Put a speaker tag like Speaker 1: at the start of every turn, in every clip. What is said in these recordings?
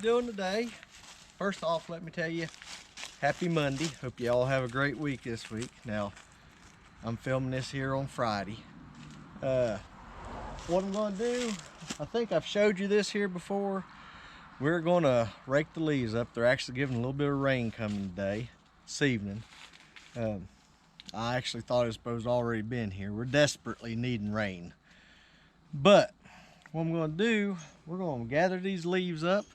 Speaker 1: doing today? First off, let me tell you, happy Monday. Hope you all have a great week this week. Now, I'm filming this here on Friday. What I'm gonna do, I think I've showed you this here before. We're gonna rake the leaves up. They're actually getting a little bit of rain coming today, this evening. I actually thought it was supposed to already been here. We're desperately needing rain. But what I'm gonna do, we're gonna gather these leaves up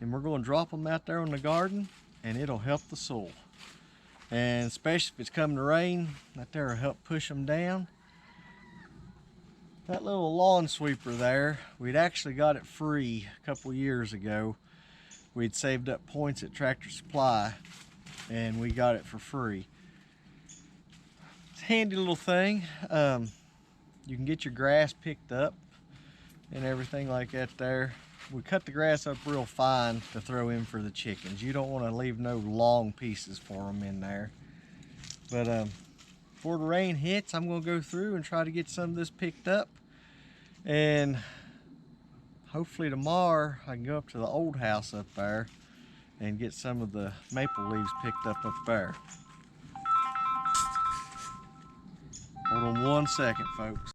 Speaker 1: and we're gonna drop them out there in the garden, and it'll help the soil. And especially if it's coming to rain, that there will help push them down. That little lawn sweeper there, we'd actually got it free a couple years ago. We'd saved up points at Tractor Supply and we got it for free. It's a handy little thing. You can get your grass picked up and everything like that there. We cut the grass up real fine to throw in for the chickens. You don't want to leave no long pieces for them in there. But before the rain hits, I'm going to go through and try to get some of this picked up. And hopefully tomorrow I can go up to the old house up there and get some of the maple leaves picked up there. Hold on 1 second, folks.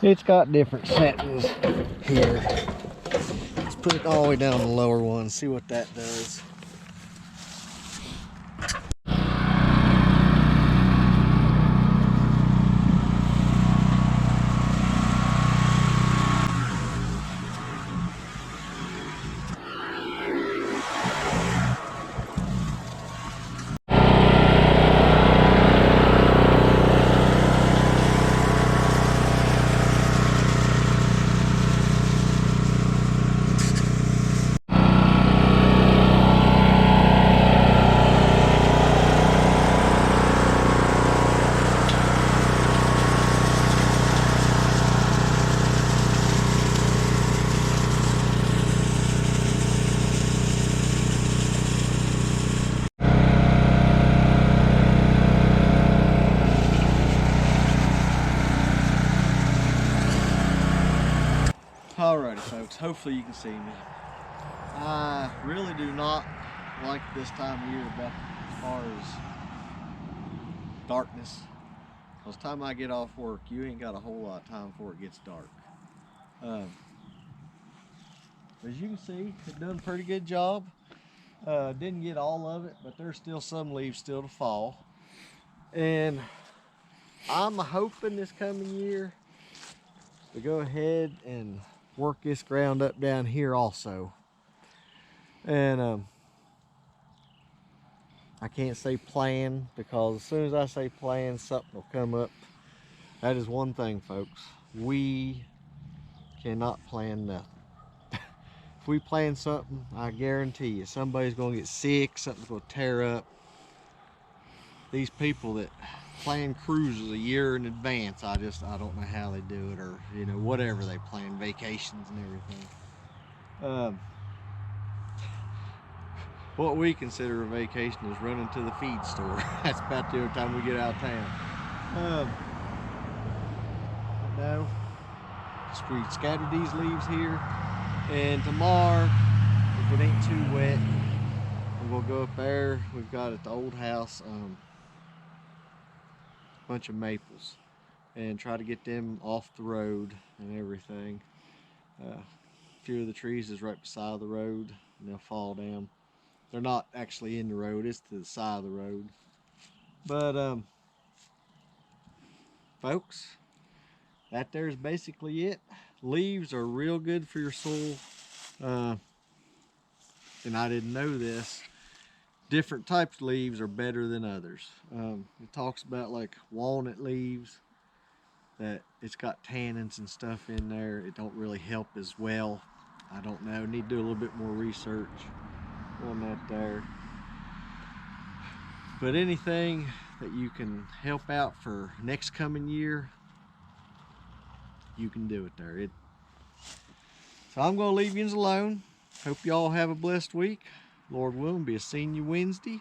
Speaker 1: It's got different settings here. It's put it all the way down the lower one, see what that does. Alrighty folks, hopefully you can see me. I really do not like this time of year about as far as darkness. Because time I get off work, you ain't got a whole lot of time before it gets dark. As you can see, it done a pretty good job. Didn't get all of it, but there's still some leaves still to fall. And I'm hoping this coming year to go ahead and work this ground up down here also. And I can't say plan, because as soon as I say plan, something will come up. That is one thing, folks. We cannot plan nothing. If we plan something, I guarantee you somebody's going to get sick, something's going to tear up. These people that plan cruises a year in advance, I don't know how they do it, or whatever they plan, vacations and everything. What we consider a vacation is running to the feed store. That's about the only time we get out of town. No, we scattered these leaves here, and tomorrow, if it ain't too wet, we're gonna go up there. We've got at the old house a bunch of maples, and try to get them off the road and everything. A few of the trees is right beside the road, and they'll fall down. They're not actually in the road, it's to the side of the road. But folks, that there's basically it. Leaves are real good for your soil. And I didn't know this. Different types of leaves are better than others. It talks about like walnut leaves, that it's got tannins and stuff in there. It don't really help as well. I don't know, need to do a little bit more research on that there. But anything that you can help out for next coming year, you can do it there. So I'm going to leave you alone. Hope y'all have a blessed week. Lord willing, be seeing you Wednesday.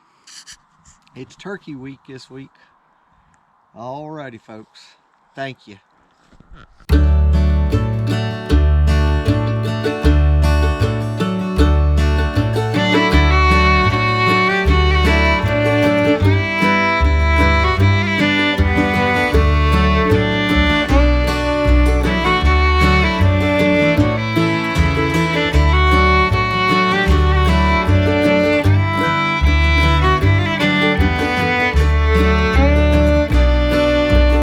Speaker 1: It's turkey week this week. Alrighty folks, thank you.